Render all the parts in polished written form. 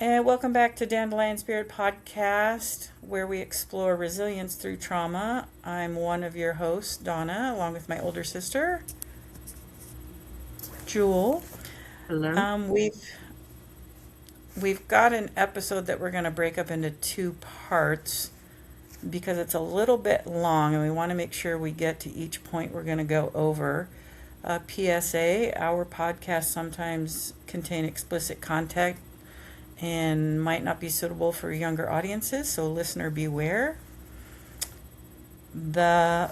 And welcome back to Dandelion Spirit Podcast, where we explore resilience through trauma. I'm one of your hosts, Donna, along with my older sister, Jewel. Hello. We've got an episode that we're going to break up into two parts because it's a little bit long, and we want to make sure we get to each point we're going to go over. PSA: our podcasts sometimes contain explicit content and might not be suitable for younger audiences, so listener beware. The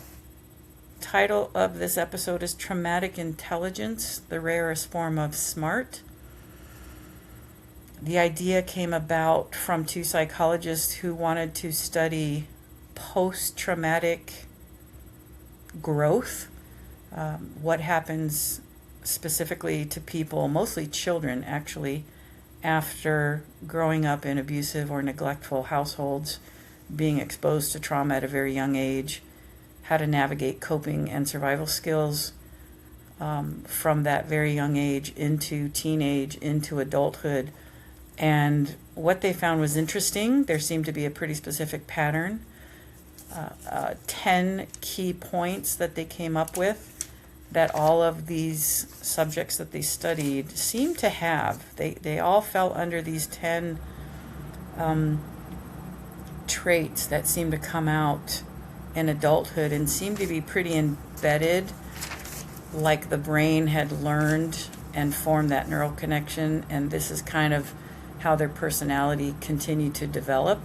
title of this episode is Traumatic Intelligence, the Rarest Form of Smart. The idea came about from two psychologists who wanted to study post-traumatic growth, what happens specifically to people, mostly children actually, after growing up in abusive or neglectful households, being exposed to trauma at a very young age, how to navigate coping and survival skills from that very young age into teenage, into adulthood. And what they found was interesting. There seemed to be a pretty specific pattern. 10 key points that they came up with that all of these subjects that they studied seemed to have. They all fell under these 10 traits that seem to come out in adulthood and seem to be pretty embedded, like the brain had learned and formed that neural connection, and this is kind of how their personality continued to develop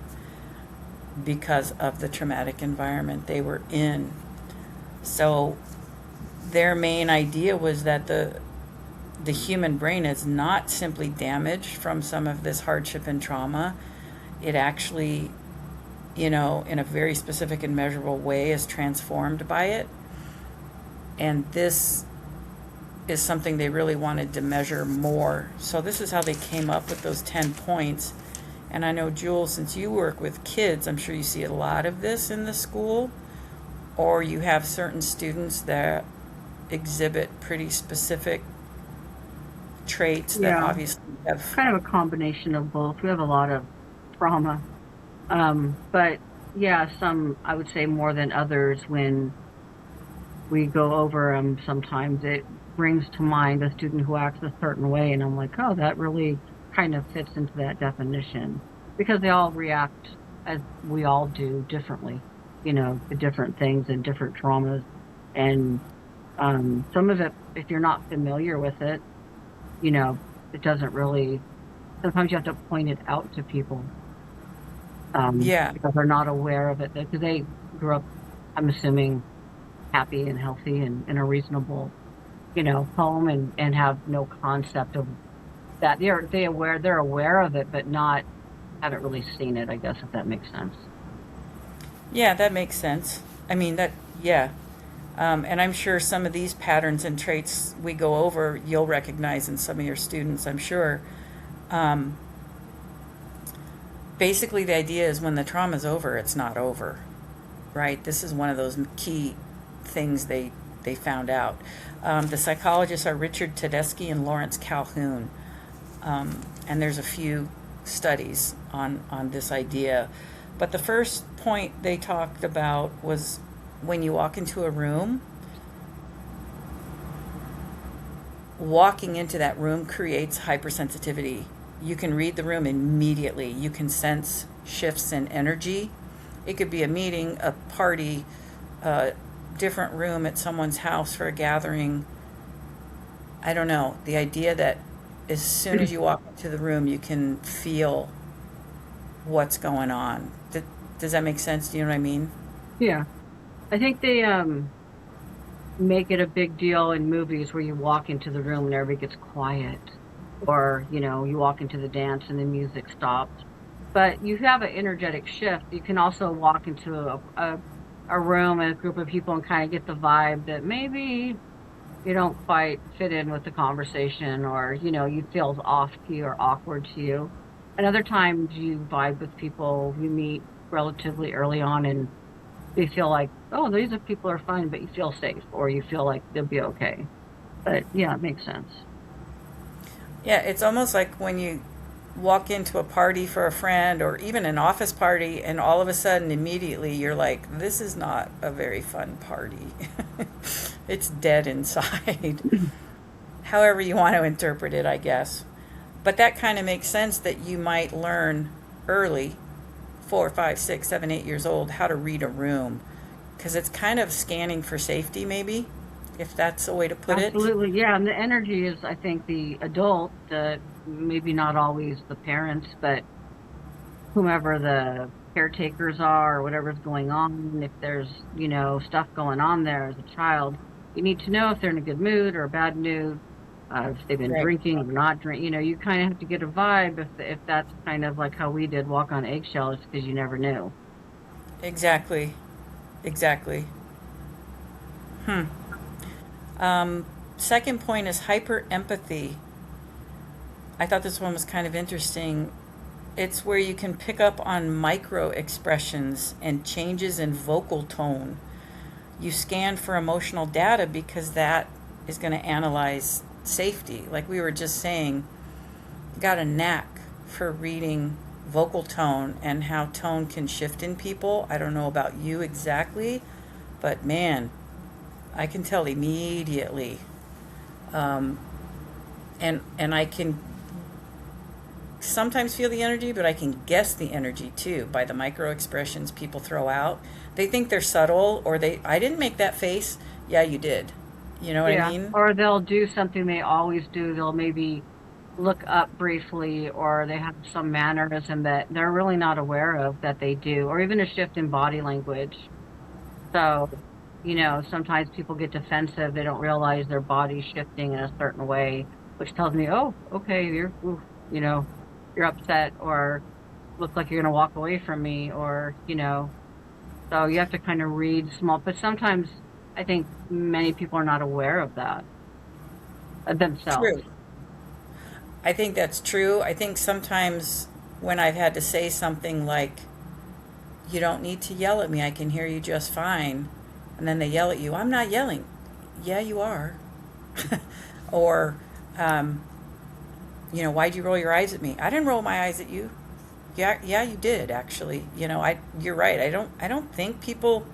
because of the traumatic environment they were in. So their main idea was that the human brain is not simply damaged from some of this hardship and trauma. It actually, in a very specific and measurable way is transformed by it. And this is something they really wanted to measure more. So this is how they came up with those 10 points. And I know, Jewel, since you work with kids, I'm sure you see a lot of this in the school, or you have certain students that exhibit pretty specific traits that obviously have... Kind of a combination of both. We have a lot of trauma. But yeah, some, I would say more than others, when we go over them, sometimes it brings to mind a student who acts a certain way, and I'm like, oh, that really kind of fits into that definition, because they all react, as we all do, differently, to different things and different traumas. And some of it, if you're not familiar with it, it doesn't really, sometimes you have to point it out to people. Because they're not aware of it, because they grew up, I'm assuming, happy and healthy and in a reasonable, home, and have no concept of that. They're aware of it, but haven't really seen it, I guess, if that makes sense. Yeah, that makes sense. I mean, and I'm sure some of these patterns and traits we go over, you'll recognize in some of your students, I'm sure. Basically, the idea is when the trauma's over, it's not over, right? This is one of those key things they found out. The psychologists are Richard Tedeschi and Lawrence Calhoun. And there's a few studies on this idea. But the first point they talked about was when you walk into a room, walking into that room creates hypersensitivity. You can read the room immediately. You can sense shifts in energy. It could be a meeting, a party, a different room at someone's house for a gathering. I don't know. The idea that as soon as you walk into the room, you can feel what's going on. Does that make sense? Do you know what I mean? Yeah. I think they make it a big deal in movies where you walk into the room and everybody gets quiet. Or, you walk into the dance and the music stops. But you have an energetic shift. You can also walk into a room and a group of people and kind of get the vibe that maybe you don't quite fit in with the conversation, or, you feel off to you or awkward to you. And other times you vibe with people you meet relatively early on and you feel like, oh, these people are fine, but you feel safe, or you feel like they'll be okay. But yeah, it makes sense. Yeah, it's almost like when walk into a party for a friend or even an office party, and all of a sudden, immediately, you're like, this is not a very fun party. It's dead inside. However, you want to interpret it, I guess. But that kind of makes sense that you might learn early, 4, 5, 6, 7, 8 years old, how to read a room. Because it's kind of scanning for safety, maybe, if that's a way to put it. Absolutely, yeah. And the energy is, I think, the adult, maybe not always the parents, but whomever the caretakers are or whatever's going on. If there's, stuff going on there as a child, you need to know if they're in a good mood or a bad mood, if they've been Right. drinking or not drinking. You kind of have to get a vibe if that's kind of like how we did walk on eggshells because you never knew. Exactly. Exactly. Hmm. Second point is hyper empathy. I thought this one was kind of interesting. It's where you can pick up on micro expressions and changes in vocal tone. You scan for emotional data because that is going to analyze safety. Like we were just saying, got a knack for reading vocal tone and how tone can shift in people. I don't know about you exactly, but man, I can tell immediately. Um, and I can sometimes feel the energy, but I can guess the energy too by the micro expressions people throw out. They think they're subtle, or I didn't make that face. Yeah, you did. You know what I Yeah. mean? Or they'll do something they always do. They'll maybe look up briefly, or they have some mannerism that they're really not aware of that they do, or even a shift in body language. So, sometimes people get defensive. They don't realize their body's shifting in a certain way, which tells me, oh, okay, oof, you know, you're upset, or look like you're going to walk away from me, or, so you have to kind of read small, but sometimes I think many people are not aware of that themselves. True. I think that's true. I think sometimes when I've had to say something like, you don't need to yell at me, I can hear you just fine. And then they yell at you, I'm not yelling. Yeah, you are. Or, um, why'd you roll your eyes at me? I didn't roll my eyes at you. Yeah, yeah, you did actually. You're right. I don't think people,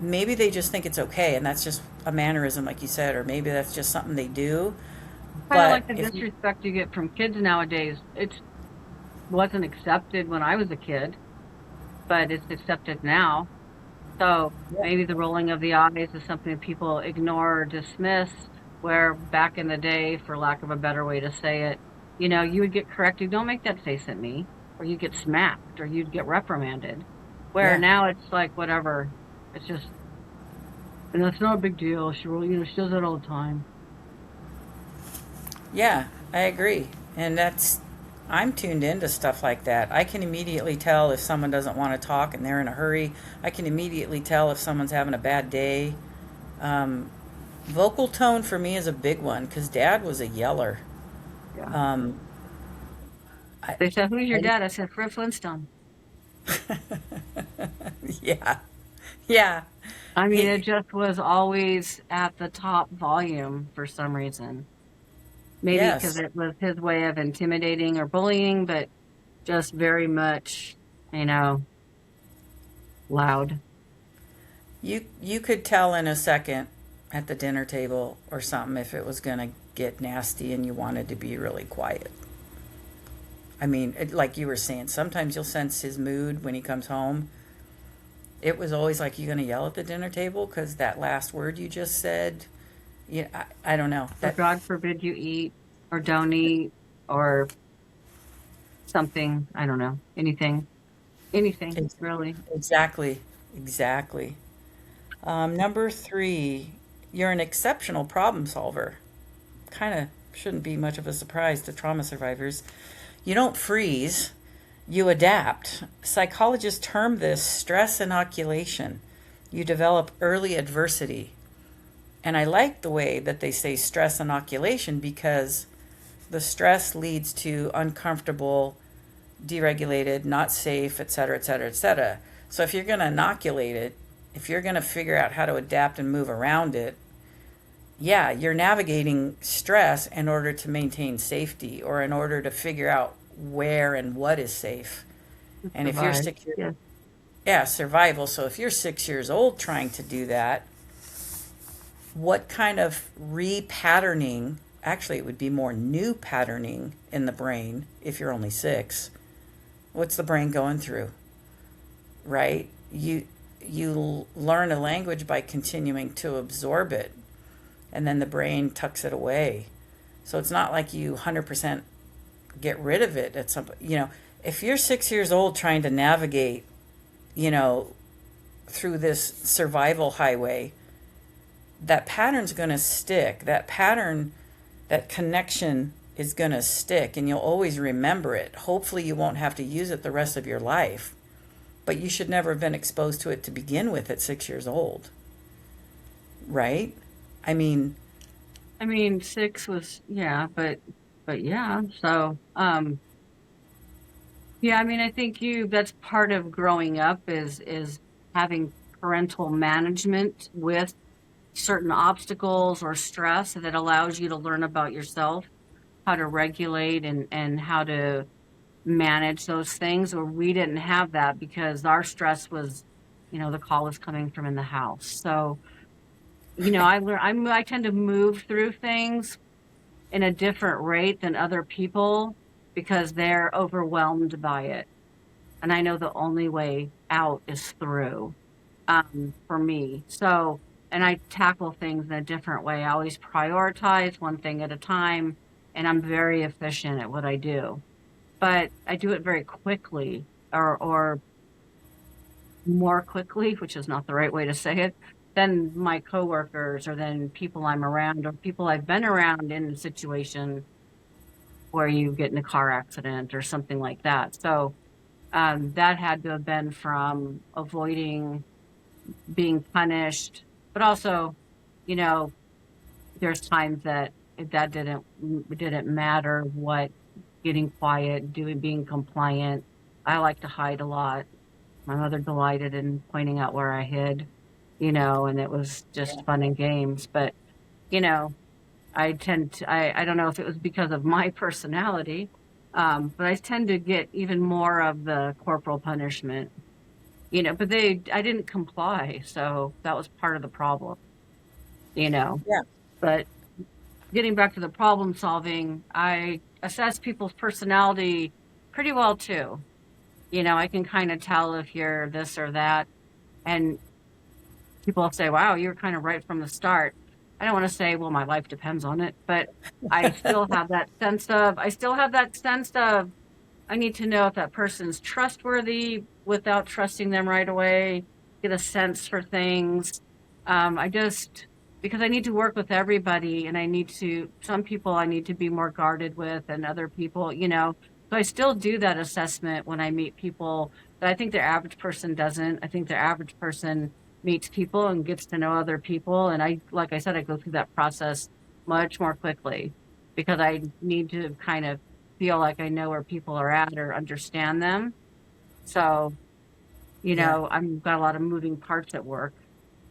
maybe they just think it's okay and that's just a mannerism like you said, or maybe that's just something they do. Kind of But like the if you, disrespect you get from kids nowadays. It wasn't accepted when I was a kid, but it's accepted now. So yeah, maybe the rolling of the eyes is something that people ignore or dismiss, where back in the day, for lack of a better way to say it, you would get corrected, don't make that face at me, or you'd get smacked, or you'd get reprimanded. Where yeah, now it's like, whatever. It's just, it's not a big deal. She does that all the time. yeah, I agree. And I'm tuned into stuff like that. I can immediately tell if someone doesn't want to talk and they're in a hurry. I can immediately tell if someone's having a bad day. Um, Vocal tone for me is a big one because dad was a yeller. Yeah. Um, I, They said, "Who's your I, dad?" I said, "Fred Flintstone." yeah, yeah. I mean, it He, just was always at the top volume for some reason. Maybe because yes. it was his way of intimidating or bullying, but just very much, you know, loud. You could tell in a second at the dinner table or something if it was going to get nasty and you wanted to be really quiet. I mean, like you were saying, sometimes you'll sense his mood when he comes home. It was always like, you going to yell at the dinner table because that last word you just said. Yeah, I don't know. Or That God forbid you eat or don't eat or something. I don't know. Anything, ex- really. exactly, exactly. Number three, you're an exceptional problem solver. Kind of shouldn't be much of a surprise to trauma survivors. You don't freeze, you adapt. Psychologists term this stress inoculation. You develop early adversity. And I like the way that they say stress inoculation because the stress leads to uncomfortable, deregulated, not safe, et cetera, et cetera, et cetera. So if you're going to inoculate it, if you're going to figure out how to adapt and move around it, yeah, you're navigating stress in order to maintain safety or in order to figure out where and what is safe. To And if you're survive. secure, Yeah. yeah, survival. So if you're 6 years old trying to do that, what kind of repatterning, actually, it would be more new patterning in the brain if you're only six. What's the brain going through, right? You learn a language by continuing to absorb it, and then the brain tucks it away. So it's not like you 100% get rid of it at some, if you're 6 years old trying to navigate, you know, through this survival highway, that pattern's going to stick. That pattern, that connection is going to stick, and you'll always remember it. Hopefully, you won't have to use it the rest of your life, but you should never have been exposed to it to begin with at 6 years old, right? I mean, I mean, six was, yeah, but yeah. So, yeah, I mean, I think that's part of growing up is having parental management with certain obstacles or stress that allows you to learn about yourself, how to regulate and how to manage those things. Or we didn't have that because our stress was, the call was coming from in the house. So, I tend to move through things in a different rate than other people because they're overwhelmed by it. And I know the only way out is through, for me. So, and I tackle things in a different way. I always prioritize one thing at a time, and I'm very efficient at what I do. But I do it very quickly or more quickly, which is not the right way to say it, than my coworkers or than people I'm around or people I've been around in a situation where you get in a car accident or something like that. So that had to have been from avoiding being punished, but also, you know, there's times that that didn't matter what getting quiet, doing being compliant. I like to hide a lot. My mother delighted in pointing out where I hid, and it was yeah, just fun and games. But, you know, I don't know if it was because of my personality, but I tend to get even more of the corporal punishment, but I didn't comply. So that was part of the problem, you know. yeah, But getting back to the problem solving, I assess people's personality pretty well too. I can kind of tell if you're this or that. And people will say, wow, you were kind of right from the start. I don't want to say, well, my life depends on it, but I still have that sense of, I need to know if that person's trustworthy without trusting them right away, get a sense for things. I just, because I need to work with everybody and some people I need to be more guarded with and other people. So I still do that assessment when I meet people that I think the average person doesn't. I think the average person meets people and gets to know other people. And like I said, I go through that process much more quickly because I need to kind of feel like I know where people are at or understand them. So, yeah, I've got a lot of moving parts at work,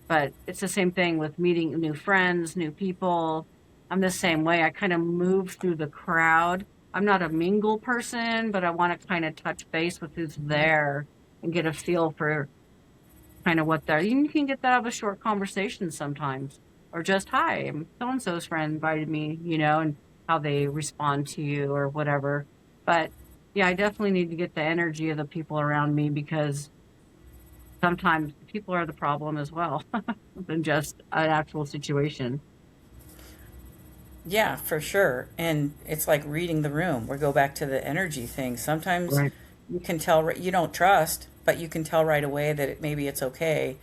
but it's the same thing with meeting new friends, new people. I'm the same way. I kind of move through the crowd. I'm not a mingle person, but I want to kind of touch base with who's there and get a feel for kind of what they're. You can get that out of a short conversation sometimes, or just hi, I'm so and so's friend invited me, and how they respond to you or whatever. But yeah, I definitely need to get the energy of the people around me because sometimes people are the problem as well than just an actual situation. yeah, for sure. And it's like reading the room. We go back to the energy thing. Sometimes Right. you can tell, you don't trust, but you can tell right away that maybe it's okay.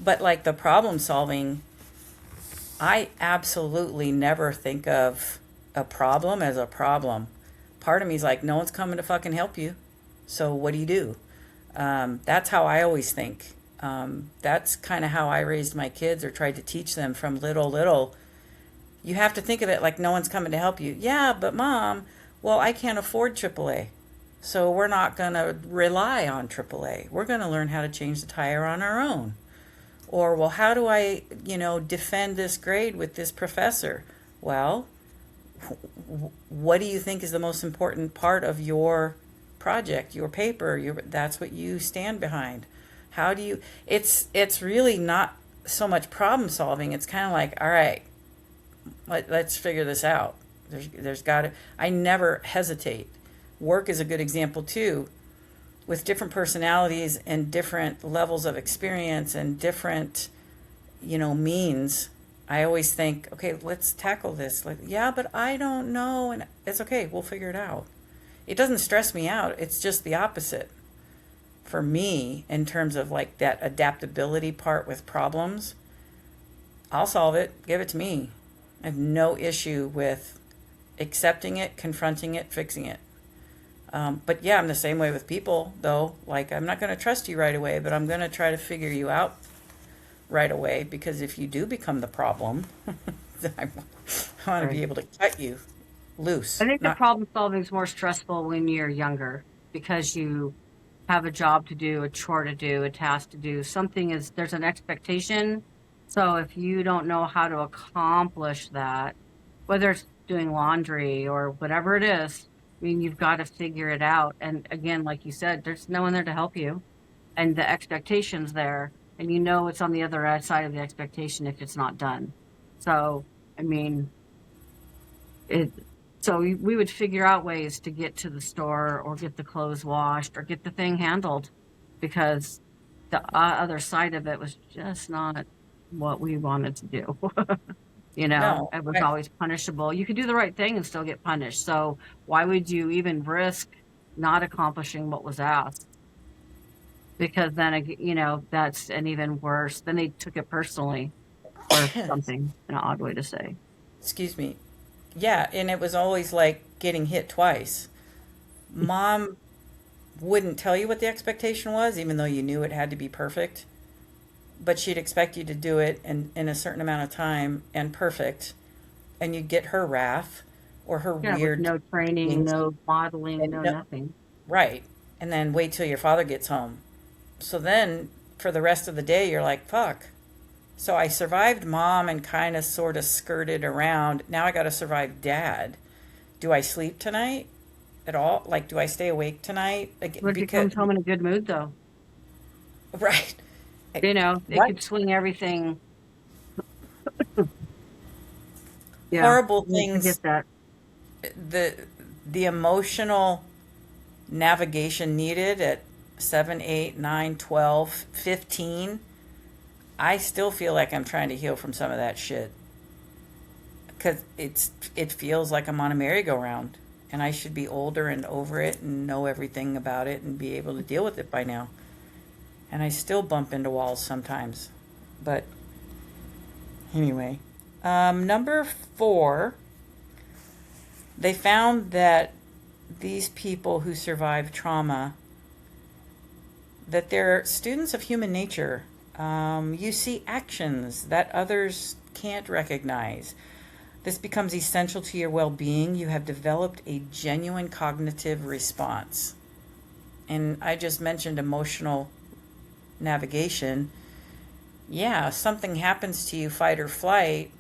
But like the problem solving, I absolutely never think of a problem as a problem. Part of me is like, no one's coming to fucking help you. So what do you do? That's how I always think. That's kind of how I raised my kids or tried to teach them from little. You have to think of it like no one's coming to help you. Yeah, but mom, well, I can't afford AAA. So we're not going to rely on AAA. We're going to learn how to change the tire on our own. Or, well, how do I, defend this grade with this professor? Well, what do you think is the most important part of your project, your paper? That's what you stand behind. How do you? It's really not so much problem solving. It's kind of like, all right, let's figure this out. There's got to. I never hesitate. Work is a good example too. With different personalities and different levels of experience and different, means, I always think, okay, let's tackle this. Like, yeah, but I don't know, and it's okay. We'll figure it out. It doesn't stress me out. It's just the opposite for me in terms of like that adaptability part with problems. I'll solve it. Give it to me. I have no issue with accepting it, confronting it, fixing it. But yeah, I'm the same way with people, though. Like, I'm not going to trust you right away, but I'm going to try to figure you out right away, because if you do become the problem, I want to be Right. able to cut you loose. I think the Not problem solving is more stressful when you're younger because you have a job to do, a chore to do, a task to do. There's an expectation. So if you don't know how to accomplish that, whether it's doing laundry or whatever it is, I mean, you've got to figure it out. And again, like you said, there's no one there to help you. And the expectation's there. And it's on the other side of the expectation if it's not done. So, I mean, it, so we would figure out ways to get to the store or get the clothes washed or get the thing handled because the other side of it was just not what we wanted to do. no. It was always punishable. You could do the right thing and still get punished. So why would you even risk not accomplishing what was asked? Because then, that's an even worse. Then they took it personally or something, an odd way to say. Excuse me. Yeah, and it was always like getting hit twice. Mom wouldn't tell you what the expectation was, even though you knew it had to be perfect. But she'd expect you to do it in a certain amount of time and perfect, and you'd get her wrath or her Yeah, with weird no training, things. no modeling, And no no, nothing. right. And then wait till your father gets home. So then for the rest of the day, you're like, fuck. So I survived mom and kind of sort of skirted around. Now I got to survive dad. Do I sleep tonight at all? Like, do I stay awake tonight? What if he Because, comes home in a good mood, though? right. It Right. could swing everything. Yeah, Horrible I things. get that. The the emotional navigation needed at 7, 8, 9, 12, 15. I still feel like I'm trying to heal from some of that shit because it feels like I'm on a merry-go-round, and I should be older and over it and know everything about it and be able to deal with it by now. And I still bump into walls sometimes. But anyway, number 4, they found that these people who survive trauma, that they're students of human nature. You see actions that others can't recognize. This becomes essential to your well-being. You have developed a genuine cognitive response. And I just mentioned emotional navigation. Yeah, if something happens to you, fight or flight,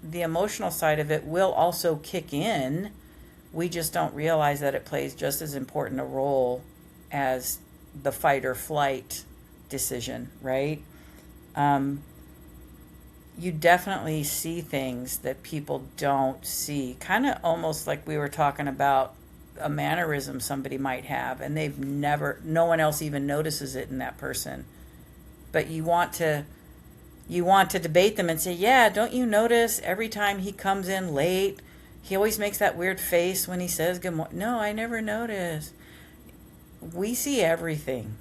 the emotional side of it will also kick in. We just don't realize that it plays just as important a role as the fight or flight decision, right? Um, you definitely see things that people don't see. Kind of almost like we were talking about a mannerism somebody might have, and no one else even notices it in that person. But you want to debate them and say, yeah, don't you notice every time he comes in late, he always makes that weird face when he says good morning? No, I never notice. We see everything.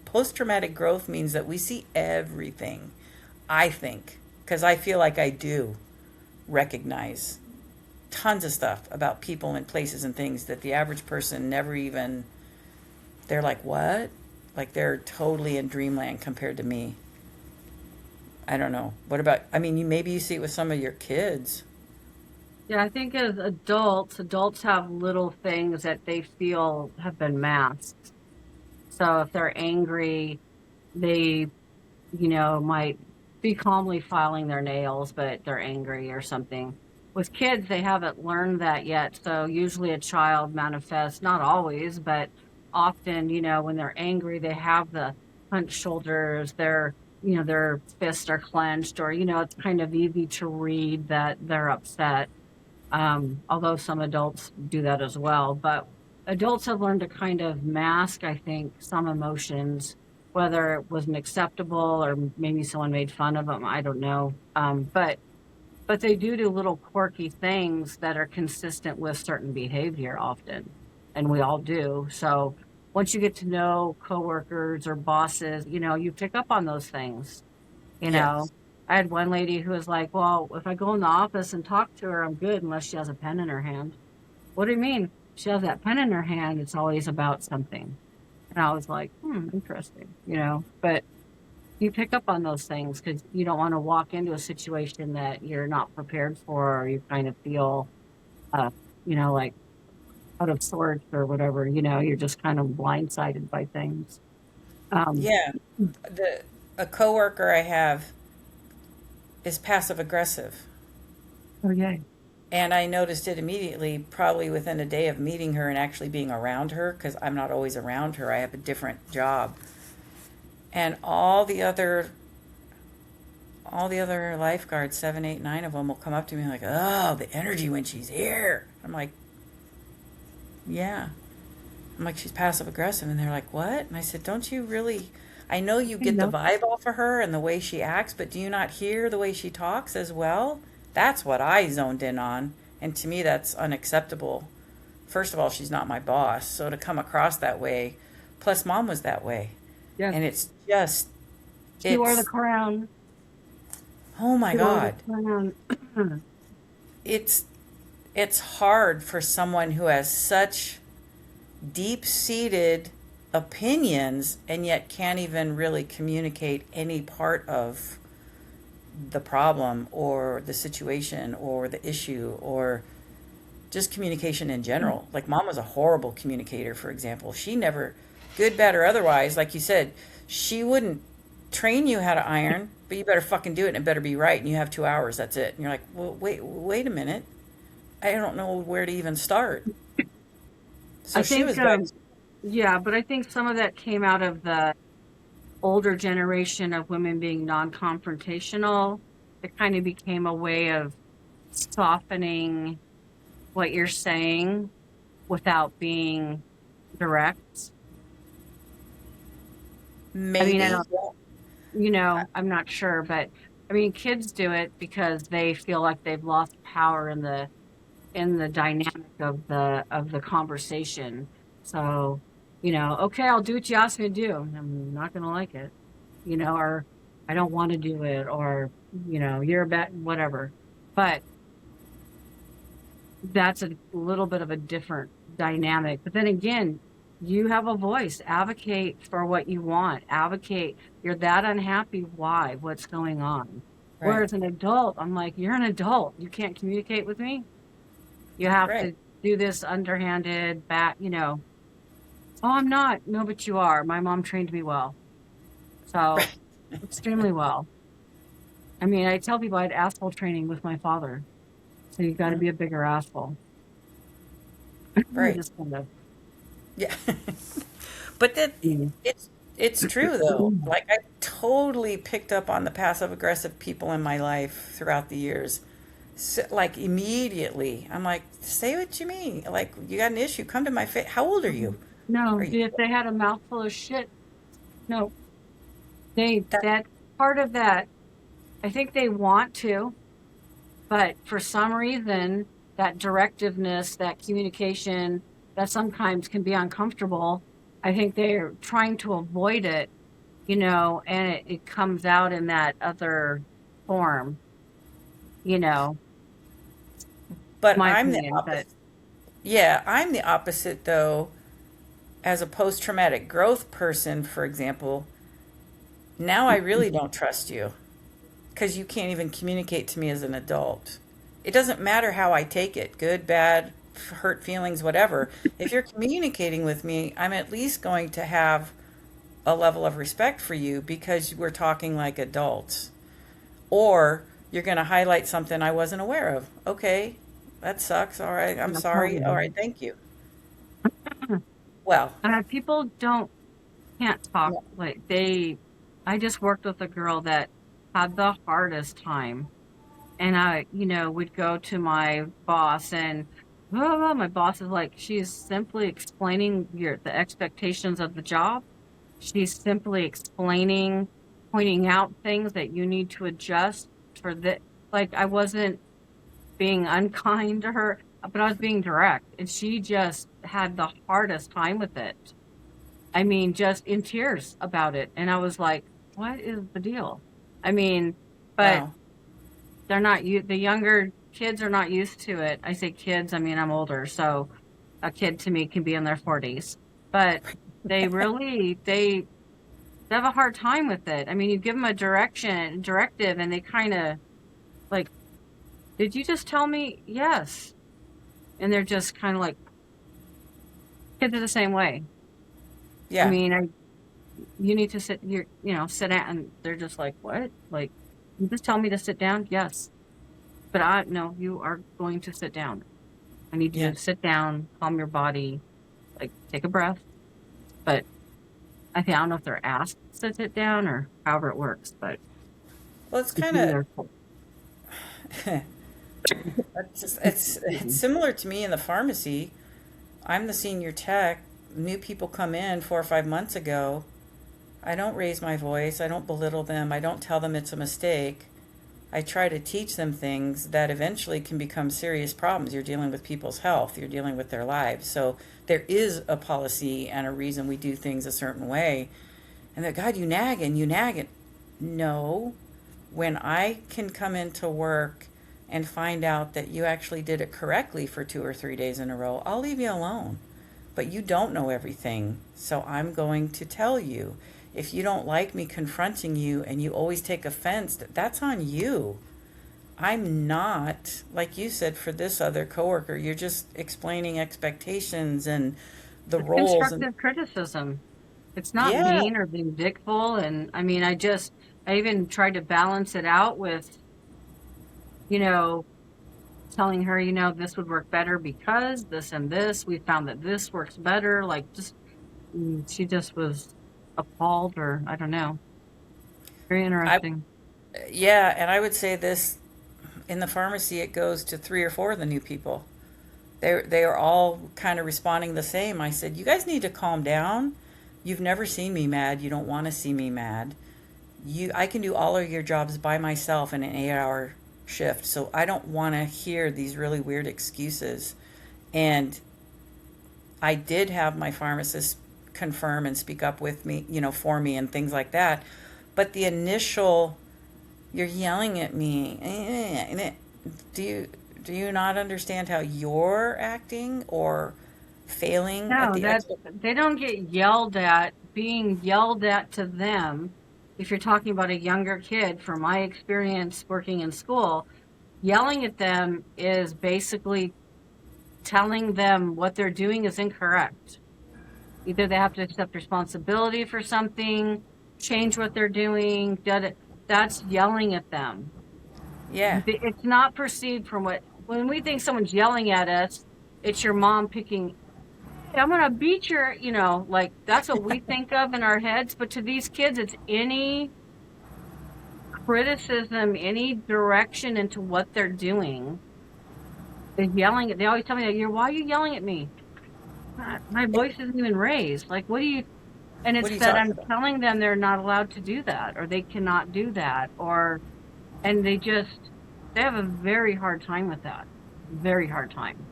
Post traumatic growth means that we see everything, I think, because I feel like I do recognize tons of stuff about people and places and things that the average person never even, they're like, what? Like they're totally in dreamland compared to me. I don't know. What about, I mean, maybe you see it with some of your kids. Yeah, I think as adults have little things that they feel have been masked. So if they're angry, they might be calmly filing their nails, but they're angry or something. With kids, they haven't learned that yet. So usually a child manifests, not always, but often, when they're angry, they have the hunched shoulders, their fists are clenched, or, it's kind of easy to read that they're upset. Although some adults do that as well. But adults have learned to kind of mask, I think, some emotions, whether it wasn't acceptable or maybe someone made fun of them. I don't know. But they do little quirky things that are consistent with certain behavior often, and we all do. So once you get to know coworkers or bosses, you pick up on those things. You know, Yes. I had one lady who was like, well, if I go in the office and talk to her, I'm good unless she has a pen in her hand. What do you mean? She has that pen in her hand. It's always about something. And I was like, interesting. But you pick up on those things because you don't want to walk into a situation that you're not prepared for, or you kind of feel, uh, like out of sorts or whatever. You're just kind of blindsided by things. Um, Yeah. The A coworker I have is passive aggressive. oh, yeah. And I noticed it immediately, probably within a day of meeting her and actually being around her, because I'm not always around her. I have a different job. And all the other lifeguards, seven, eight, nine of them, will come up to me like, "Oh, the energy when she's here." I'm like, "Yeah." I'm like, "She's passive aggressive," and they're like, "What?" And I said, "Don't you really? I know you You get the know, vibe off of her and the way she acts, but do you not hear the way she talks as well?" That's what I zoned in on, and to me, that's unacceptable. First of all, she's not my boss, so to come across that way, plus mom was that way, yes. and it's just, She wore the it's, crown. oh my She wore the God. crown. it's it's hard for someone who has such deep-seated opinions and yet can't even really communicate any part of the problem or the situation or the issue or just communication in general. Like mom was a horrible communicator, for example. She never, good, bad, or otherwise, like you said, she wouldn't train you how to iron, but you better fucking do it and it better be right. And you have 2 hours. That's it. And you're like, well, wait a minute. I don't know where to even start. So I she think, was very, yeah, but I think some of that came out of the older generation of women being non-confrontational. It kind of became a way of softening what you're saying without being direct. I mean, I maybe. don't, I'm not sure, but I mean, kids do it because they feel like they've lost power in the dynamic of the conversation. So, okay, I'll do what you ask me to do. I'm not going to like it, or I don't want to do it, or you're a bad whatever. But that's a little bit of a different dynamic. But then again, you have a voice. Advocate for what you want. Advocate. You're that unhappy. Why? What's going on? Right, Whereas an adult, I'm like, you're an adult. You can't communicate with me. You have right. to do this underhanded, back. Oh, I'm not. No, but you are. My mom trained me well. So extremely well. I mean, I tell people I had asshole training with my father. So you got to Mm, be a bigger asshole. right. Just kind of. Yeah. But that Mm. it's true though. Like I totally picked up on the passive aggressive people in my life throughout the years. So, like immediately, I'm like, say what you mean. Like you got an issue, come to my face. How old are you? No, Are you if they had a mouthful of shit, no, they that that part of that. I think they want to, but for some reason, that directiveness, that communication, that sometimes can be uncomfortable. I think they're trying to avoid it, and it comes out in that other form, you know, but my I'm the opinion. But opposite. Yeah, I'm the opposite though. As a post-traumatic growth person, for example, now I really don't trust you because you can't even communicate to me as an adult. It doesn't matter how I take it, good, bad, hurt feelings, whatever. If you're communicating with me, I'm at least going to have a level of respect for you because we're talking like adults. Or you're going to highlight something I wasn't aware of. Okay, that sucks. All right, I'm No, tell sorry. All me. right, thank you. Well, People can't talk yeah. like they. I just worked with a girl that had the hardest time, and would go to my boss, and my boss is like, she's simply explaining the expectations of the job. She's simply explaining, pointing out things that you need to adjust for the. Like, I wasn't being unkind to her, but I was being direct, and she just had the hardest time with it. I mean, just in tears about it. And I was like, what is the deal? I mean, but Wow. they're not, the younger kids are not used to it. I say kids, I mean, I'm older. So a kid to me can be in their 40s, but they have a hard time with it. I mean, you give them a directive, and they kind of like, did you just tell me? Yes. And they're just kind of like, kids are the same way. I Yeah. mean, you need to sit down, and they're just like, what? Like, you just tell me to sit down? Yes. But no, you are going to sit down. I need you Yeah. to sit down, calm your body, like, take a breath. But I don't know if they're asked to sit down or however it works, but Well, it's it's kind in of their it's similar to me in the pharmacy. I'm the senior tech. New people come in 4 or 5 months ago. I don't raise my voice. I don't belittle them. I don't tell them it's a mistake. I try to teach them things that eventually can become serious problems. You're dealing with people's health, you're dealing with their lives. So there is a policy and a reason we do things a certain way. And that, God, you nagging, you nagging. No, when I can come into work and find out that you actually did it correctly for 2 or 3 days in a row, I'll leave you alone. But you don't know everything, so I'm going to tell you. If you don't like me confronting you and you always take offense, that's on you. I'm not, like you said, for this other coworker, you're just explaining expectations and the it's roles and constructive criticism. It's not yeah, mean or vindictful. And I mean, I even tried to balance it out with, you know, telling her, this would work better because this and this, we found that this works better. Like, just, she just was appalled, or I don't know. Very I interesting. yeah, and I would say this in the pharmacy it goes to 3 or 4 of the new people. They are all kind of responding the same. I said, "You guys need to calm down. You've never seen me mad. You don't want to see me mad. I can do all of your jobs by myself in an 8-hour shift. So I don't want to hear these really weird excuses." And I did have my pharmacist confirm and speak up with me, for me and things like that. But the initial, you're yelling at me. Do you not understand how you're acting or failing at No, the that expectation? they don't get yelled at, being yelled at to them. If you're talking about a younger kid, from my experience working in school, yelling at them is basically telling them what they're doing is incorrect. Either they have to accept responsibility for something, change what they're doing. That's yelling at them. Yeah. It's not perceived from when we think someone's yelling at us, it's your mom picking, "Hey, I'm gonna beat your," like, that's what we think of in our heads. But to these kids, it's any criticism, any direction into what they're doing is yelling. They always tell me, why are you yelling at me? My voice isn't even raised. Like, what do you, and What it's are you that talking I'm about? telling them they're not allowed to do that, or they cannot do that, and they have a very hard time with that. Very hard time.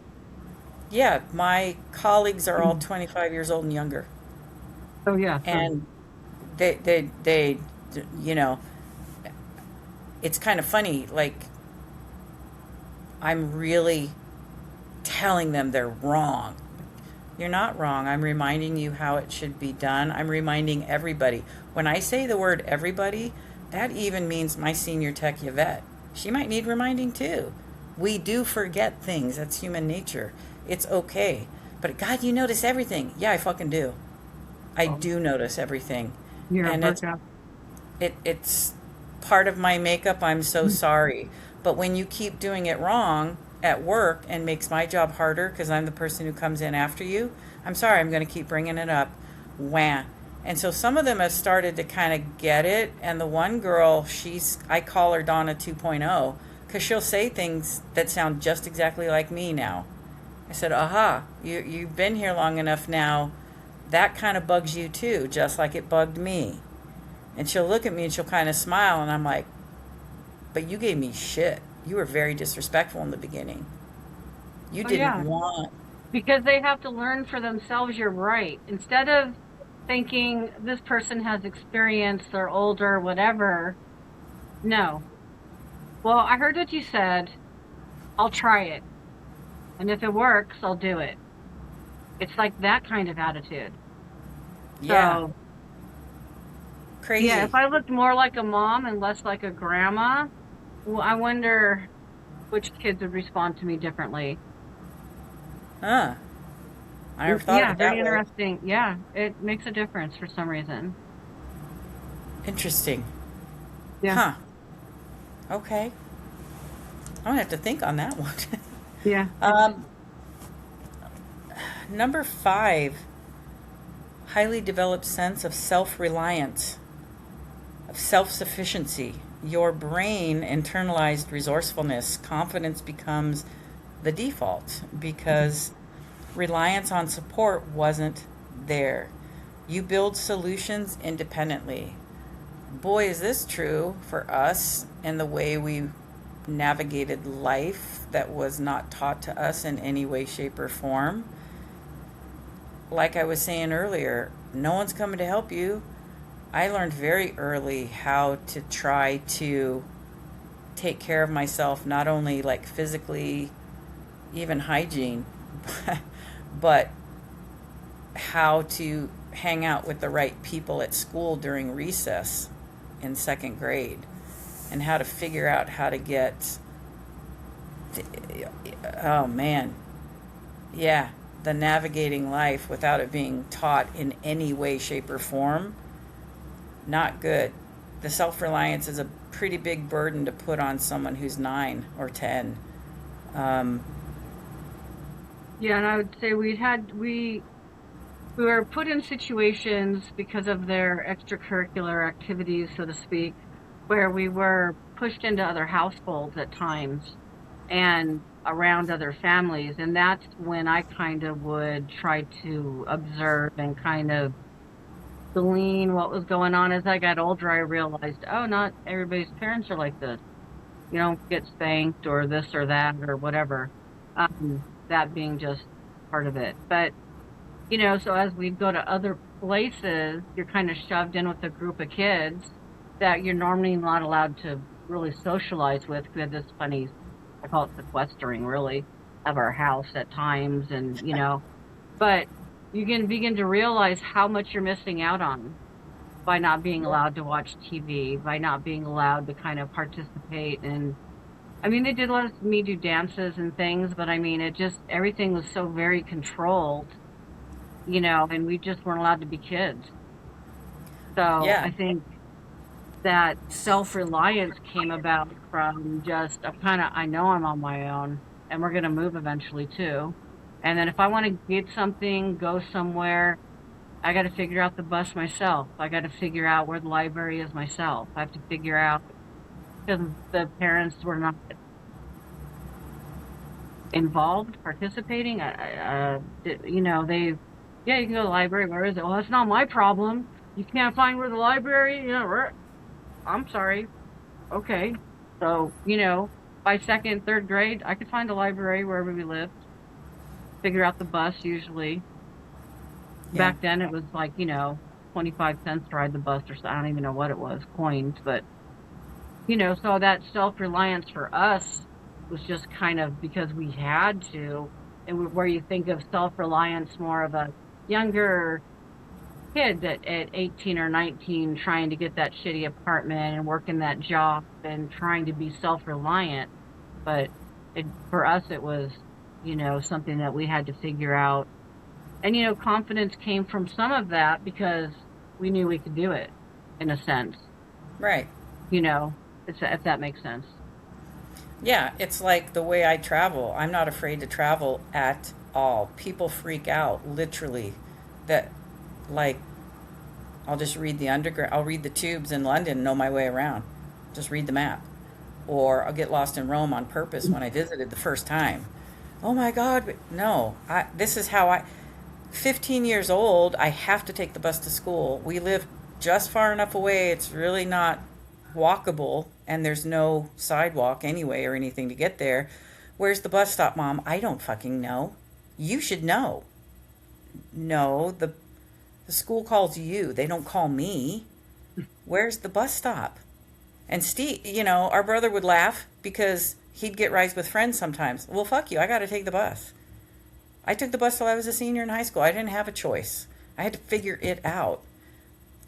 Yeah, my colleagues are all Mm. 25 years old and younger. Oh yeah. So And they, you know, it's kind of funny. Like, I'm really telling them they're wrong. You're not wrong. I'm reminding you how it should be done. I'm reminding everybody. When I say the word everybody, that even means my senior tech Yvette. She might need reminding too. We do forget things. That's human nature. It's okay. But God, you notice everything. Yeah, I fucking do. I um, do notice everything. You're a And Virgo. it's part of my makeup. I'm so sorry. But when you keep doing it wrong at work and makes my job harder because I'm the person who comes in after you, I'm sorry, I'm going to keep bringing it up. Wah. And so some of them have started to kind of get it. And the one girl, I call her Donna 2.0 because she'll say things that sound just exactly like me now. I said, aha, you've been here long enough now. That kind of bugs you too, just like it bugged me. And she'll look at me and she'll kind of smile, and I'm like, but you gave me shit. You were very disrespectful in the beginning. You Oh didn't yeah, want. because they have to learn for themselves. You're right. Instead of thinking this person has experience, they're older, whatever. No. Well, I heard what you said. I'll try it. And if it works, I'll do it. It's like that kind of attitude. Yeah, So, yeah, crazy. if I looked more like a mom and less like a grandma, well, I wonder which kids would respond to me differently. Huh. I never thought of Yeah, it very that way. interesting. Yeah, it makes a difference for some reason. Interesting. Yeah, Huh. Okay. I'm going to have to think on that one. yeah. It's um, Number 5, highly developed sense of self reliance, of self sufficiency. Your brain internalized resourcefulness, confidence becomes the default because reliance on support wasn't there. You build solutions independently. Boy, is this true for us and the way we navigated life that was not taught to us in any way, shape, or form. Like I was saying earlier, no one's coming to help you. I learned very early how to try to take care of myself, not only like physically, even hygiene, but how to hang out with the right people at school during recess in second grade and how to figure out how to get, oh man, yeah, the navigating life without it being taught in any way, shape, or form. Not good. The self reliance is a pretty big burden to put on someone who's 9 or 10. Um, yeah, and I would say we were put in situations because of their extracurricular activities, so to speak, where we were pushed into other households at times and around other families. And that's when I kind of would try to observe and kind of glean what was going on. As I got older, I realized, oh, not everybody's parents are like this. You don't get spanked or this or that or whatever. That being just part of it. But so as we go to other places, you're kind of shoved in with a group of kids that you're normally not allowed to really socialize with. We had this funny, I call it sequestering, really, of our house at times. But you can begin to realize how much you're missing out on by not being allowed to watch TV, by not being allowed to kind of participate. And I mean, they did let me do dances and things, but I mean, everything was so very controlled, and we just weren't allowed to be kids. So yeah, I think that self-reliance came about from just I know I'm on my own and we're going to move eventually too. And then if I want to get something, go somewhere, I got to figure out the bus myself. I got to figure out where the library is myself. I have to figure out because the parents were not involved, participating. They, yeah, you can go to the library. Where is it? Well, that's not my problem. You can't find where the library, I'm sorry. Okay. So, by second, third grade, I could find a library wherever we lived, figure out the bus usually. yeah, Back then it was like, 25 cents to ride the bus or so. I don't even know what it was, coins, but, so that self-reliance for us was just kind of because we had to, and where you think of self-reliance more of a younger kid that at 18 or 19 trying to get that shitty apartment and working that job and trying to be self-reliant. But for us, it was, something that we had to figure out. And, confidence came from some of that because we knew we could do it. in a sense, Right. you know, if that makes sense. Yeah, it's like the way I travel. I'm not afraid to travel at all. People freak out, literally, that, like, I'll just read the underground, I'll read the tubes in London and know my way around. Just read the map. Or I'll get lost in Rome on purpose when I visited the first time. Oh my God, no. This is how 15 years old, I have to take the bus to school. We live just far enough away, it's really not walkable, and there's no sidewalk anyway or anything to get there. Where's the bus stop, Mom? I don't fucking know. You should know. No, the school calls you, they don't call me. Where's the bus stop? And Steve, our brother would laugh because he'd get rides with friends sometimes. Well, fuck you, I got to take the bus. I took the bus till I was a senior in high school. I didn't have a choice. I had to figure it out.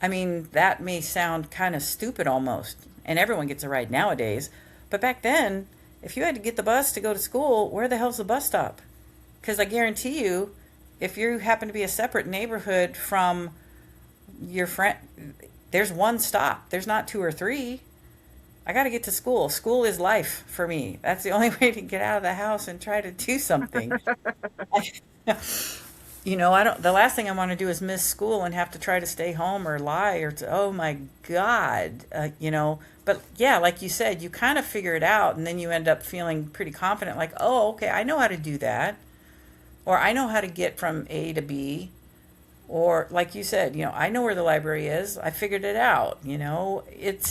I mean, that may sound kind of stupid almost, and everyone gets a ride nowadays. But back then, if you had to get the bus to go to school, where the hell's the bus stop? Because I guarantee you, if you happen to be a separate neighborhood from your friend, there's one stop. There's not two or three. I got to get to school. School is life for me. That's the only way to get out of the house and try to do something. I don't, the last thing I want to do is miss school and have to try to stay home or lie oh my God, but yeah, like you said, you kind of figure it out and then you end up feeling pretty confident, like, oh, okay, I know how to do that. Or I know how to get from A to B. Or like you said, I know where the library is. I figured it out,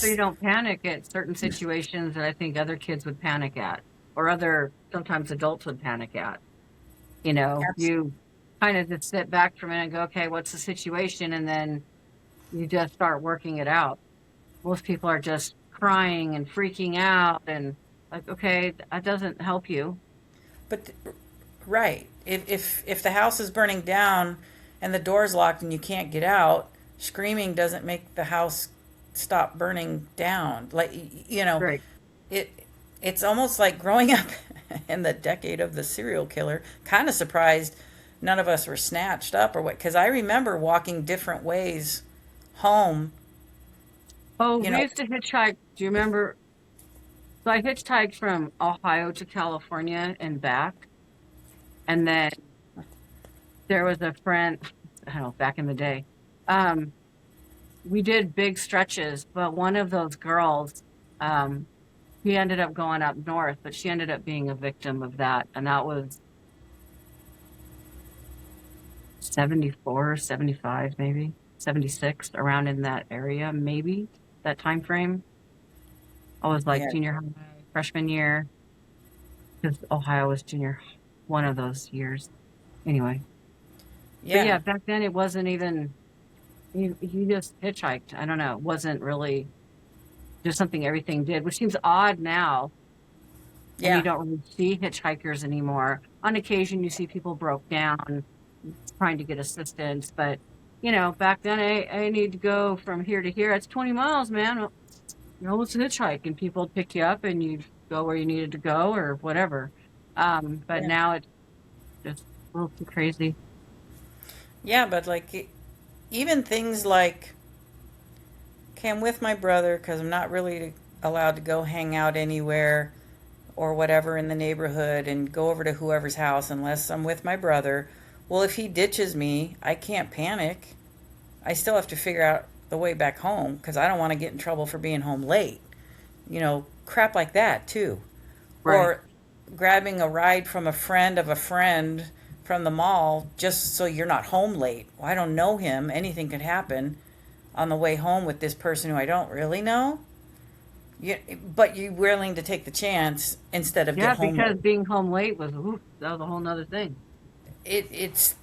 So you it's, don't panic at certain situations that I think other kids would panic at, or other sometimes adults would panic at. You kind of just sit back for a minute and go, okay, what's the situation? And then you just start working it out. Most people are just crying and freaking out and like, okay, that doesn't help you. but right. If the house is burning down and the door's locked and you can't get out, screaming doesn't make the house stop burning down. Like Right. it it's almost like growing up in the decade of the serial killer. Kind of surprised none of us were snatched up or what, because I remember walking different ways home. Oh, You we know, used to hitchhike. Do you remember? So I hitchhiked from Ohio to California and back. And then there was a friend, I don't know, back in the day. Um, we did big stretches, but one of those girls, um, he ended up going up north, but she ended up being a victim of that. And that was 74, 75, maybe 76, around in that area, maybe that time frame. I was like yeah, junior high, freshman year, because Ohio was junior, one of those years. Anyway, but yeah, yeah, back then it wasn't even, you just hitchhiked. I don't know. It wasn't really just something everything did, which seems odd now. And you yeah, don't really see hitchhikers anymore. On occasion, you see people broke down trying to get assistance, but back then I need to go from here to here. It's 20 miles, man. Well, let's hitchhike, and people would pick you up and you'd go where you needed to go or whatever. But yeah, now it's just a little too crazy. yeah. But like even things like, okay, I'm with my brother because I'm not really allowed to go hang out anywhere or whatever in the neighborhood and go over to whoever's house unless I'm with my brother. Well, if he ditches me, I can't panic. I still have to figure out the way back home because I don't want to get in trouble for being home late. Crap like that too. Right. Or grabbing a ride from a friend of a friend from the mall just so you're not home late. Well, I don't know him. Anything could happen on the way home with this person who I don't really know. You, but you're willing to take the chance instead of get Yeah, home because late. being home late that was a whole nother thing. It's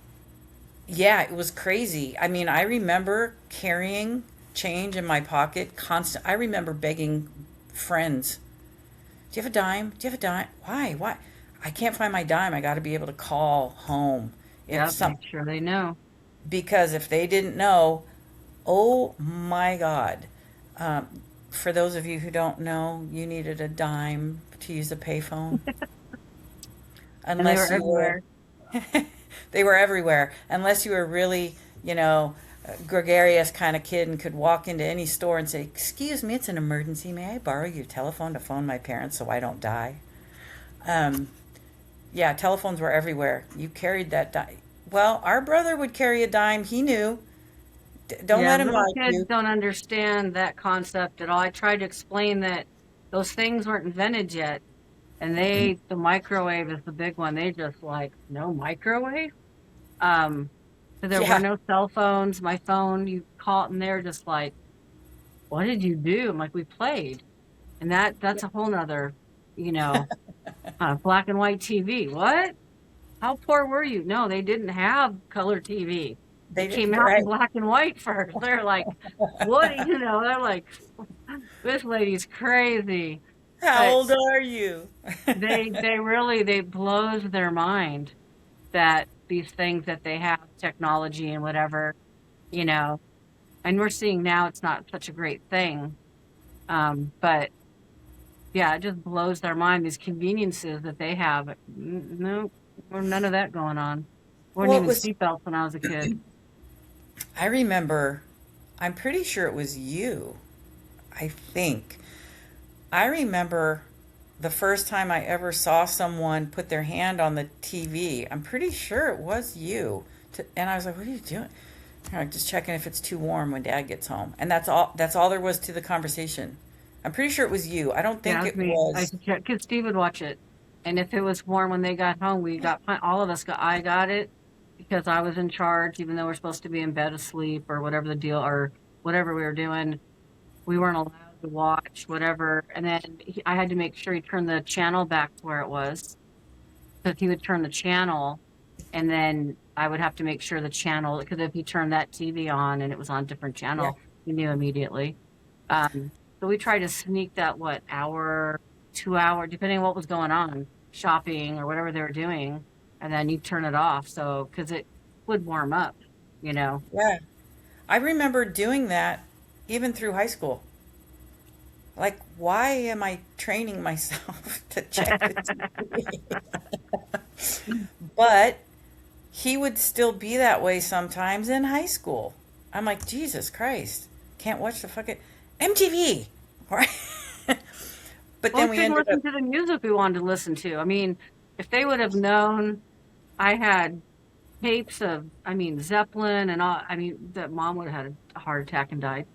Yeah, it was crazy. I mean, I remember carrying change in my pocket constant. I remember begging friends, "Do you have a dime? Do you have a dime? Why? Why? I can't find my dime. I got to be able to call home if Yeah, some make sure they know. because if they didn't know, oh my God." For those of you who don't know, you needed a dime to use a payphone, And they were unless you were everywhere. they were everywhere unless you were really, you know, gregarious kind of kid and could walk into any store and say, "Excuse me, it's an emergency. May I borrow your telephone to phone my parents so I don't die?" Um, yeah, telephones were everywhere. You carried that dime. Well, our brother would carry a dime. He knew. Don't Yeah, let him little lie to kids you. don't understand that concept at all. I tried to explain that those things weren't invented yet. And the microwave is the big one. They just like, no microwave? Um, so there were Yeah, no cell phones. My phone, you call it and they're just like, what did you do? I'm like, we played. And that's a whole nother, you know, black and white TV. What? How poor were you? No, they didn't have color TV. they It did came out in right. black and white first. They're like, what? They're like, this lady's crazy. How But old are you? they blows their mind that these things that they have, technology and whatever, you know, and we're seeing now it's not such a great thing. But yeah, it just blows their mind, these conveniences that they have. No, none of that going on. Weren't Well, it even was. seatbelts when I was a kid. I remember. I'm pretty sure it was you. I think. I remember the first time I ever saw someone put their hand on the TV. I'm pretty sure it was you. And I was like, "What are you doing?" I'm like, just checking if it's too warm when Dad gets home. And that's all. That's all there was to the conversation. I'm pretty sure it was you. I don't Yeah, think it was it me. I was. used to check because Steve would watch it, and if it was warm when they got home, all of us got. I got it because I was in charge, even though we're supposed to be in bed asleep or whatever the deal or whatever we were doing. We weren't allowed to watch whatever, and then I had to make sure he turned the channel back to where it was. So he would turn the channel, and then I would have to make sure the channel because if he turned that TV on and it was on a different Yeah. channel, he knew immediately. So we tried to sneak that what hour, 2 hour, depending on what was going on, shopping or whatever they were doing, and then you turn it off. So because it would warm up, you know. Yeah. I remember doing that even through high school. Like, why am I training myself to check the TV? But he would still be that way sometimes in high school. I'm like, Jesus Christ, can't watch the fucking MTV. Right? But Well, we then we couldn't ended up, listen to the music we wanted to listen to. I mean, if they would have known I had tapes of, I mean, Zeppelin and all, I mean, that mom would have had a heart attack and died.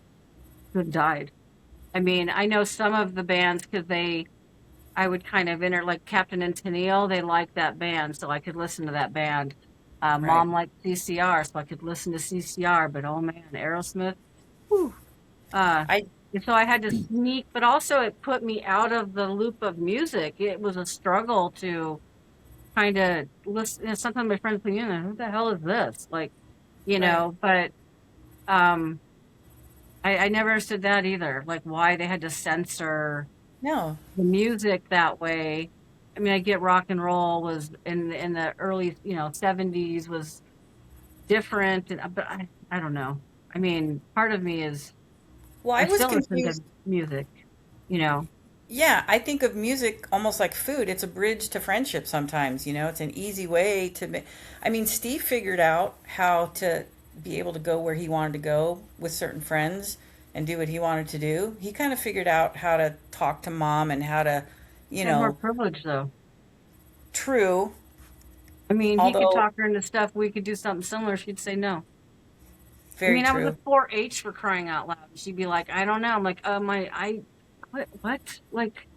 Could have died. I mean, I know some of the bands because I would kind of enter like Captain and Tennille. They liked that band, so I could listen to that band. right. Mom liked CCR, so I could listen to CCR. But oh man, Aerosmith. Whew. Uh, I, and so I had to sneak, but also it put me out of the loop of music. It was a struggle to kind of listen. Sometimes my friends think, who the hell is this? Like, right. but um, I never understood that either. Like why they had to censor No. the music that way. I mean, I get rock and roll was in the early, 70s was different, but I don't know. I mean, part of me is Well, I I was still listen to confused. music, you know. Yeah, I think of music almost like food. It's a bridge to friendship sometimes, you know. It's an easy way to I mean, Steve figured out how to be able to go where he wanted to go with certain friends and do what he wanted to do. He kind of figured out how to talk to mom and how to, you He had more know, privilege though. true, I mean, he could although talk her into stuff. We could do something similar. She'd say no. I very mean, I was a true. 4-H for crying out loud. She'd be like, I don't know. I'm like, what? Like,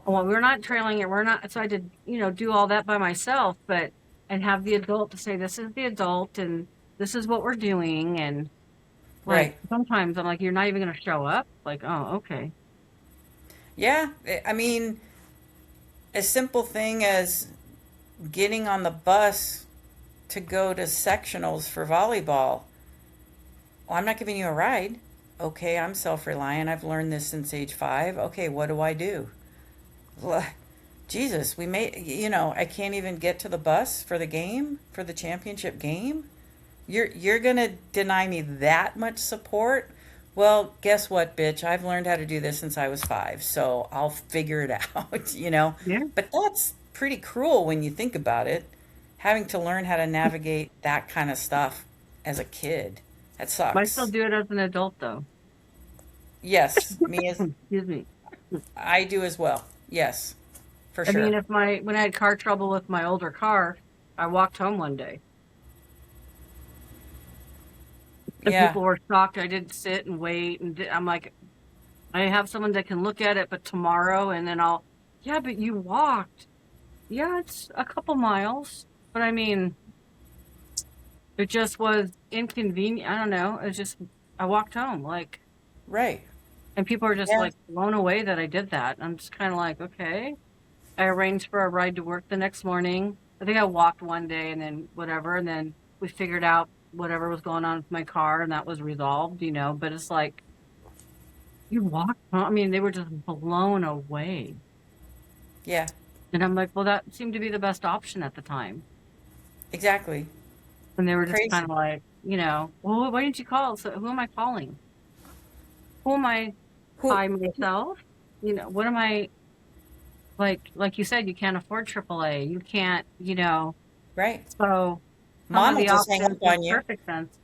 well, we're not trailing it. We're not. So I did, do all that by myself, but and have the adult to say, this is the adult and this is what we're doing. And like, Right. sometimes I'm like, you're not even going to show up. Like, oh, okay. Yeah, I mean, a simple thing as getting on the bus to go to sectionals for volleyball. Well, I'm not giving you a ride. Okay, I'm self reliant. I've learned this since age 5. Okay, what do I do? Well, Jesus, we made, I can't even get to the bus for the game, for the championship game. You're going to deny me that much support? Well, guess what, bitch? I've learned how to do this since I was 5, so I'll figure it out. Yeah. But that's pretty cruel when you think about it, having to learn how to navigate that kind of stuff as a kid. That I still sucks. do it as an adult, though. Yes, me as Excuse me. I do as well. Yes, for I mean, sure. when I had car trouble with my older car, I walked home one day, and Yeah, people were shocked I didn't sit and wait. I'm like, I have someone that can look at it, but tomorrow, and then yeah, but you walked. Yeah, it's a couple miles, but I mean, it just was inconvenient. I don't know. It's just, I walked home, like, right. and people are just Yeah, like blown away that I did that. I'm just kind of like, okay. I arranged for a ride to work the next morning. I think I walked one day and then whatever, and then we figured out whatever was going on with my car, and that was resolved. But it's like, you walked, huh? I mean, they were just blown away. yeah, And I'm like, well, that seemed to be the best option at the time. exactly. And they were just kind Crazy. of like, well, why didn't you call? So who am I calling? Who am I? Who? I myself? What am I like you said, you can't afford AAA. You can't, Right. so some Mom of will the just hang up options make on you. perfect sense.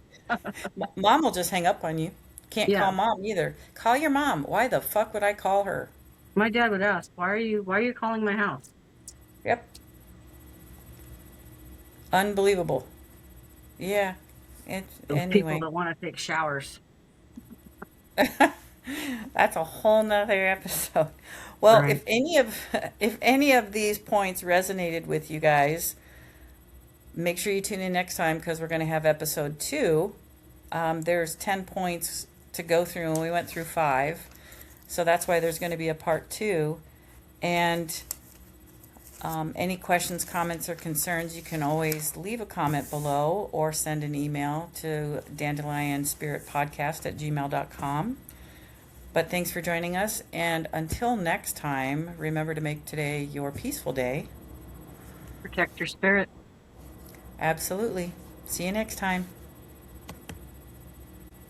Mom will just hang up on you. Can't call Yeah. mom either. Call your mom. Why the fuck would I call her? My dad would ask, why are you calling my house? Yep. Unbelievable. Yeah. It's Those people anyway. that want to take showers. That's a whole nother episode. Well, Right. if any of these points resonated with you guys, make sure you tune in next time because we're going to have episode 2. There's 10 points to go through, and we went through 5. So that's why there's going to be a part 2. And any questions, comments, or concerns, you can always leave a comment below or send an email to dandelionspiritpodcast@gmail.com. But thanks for joining us. And until next time, remember to make today your peaceful day. Protect your spirit. Absolutely. See you next time.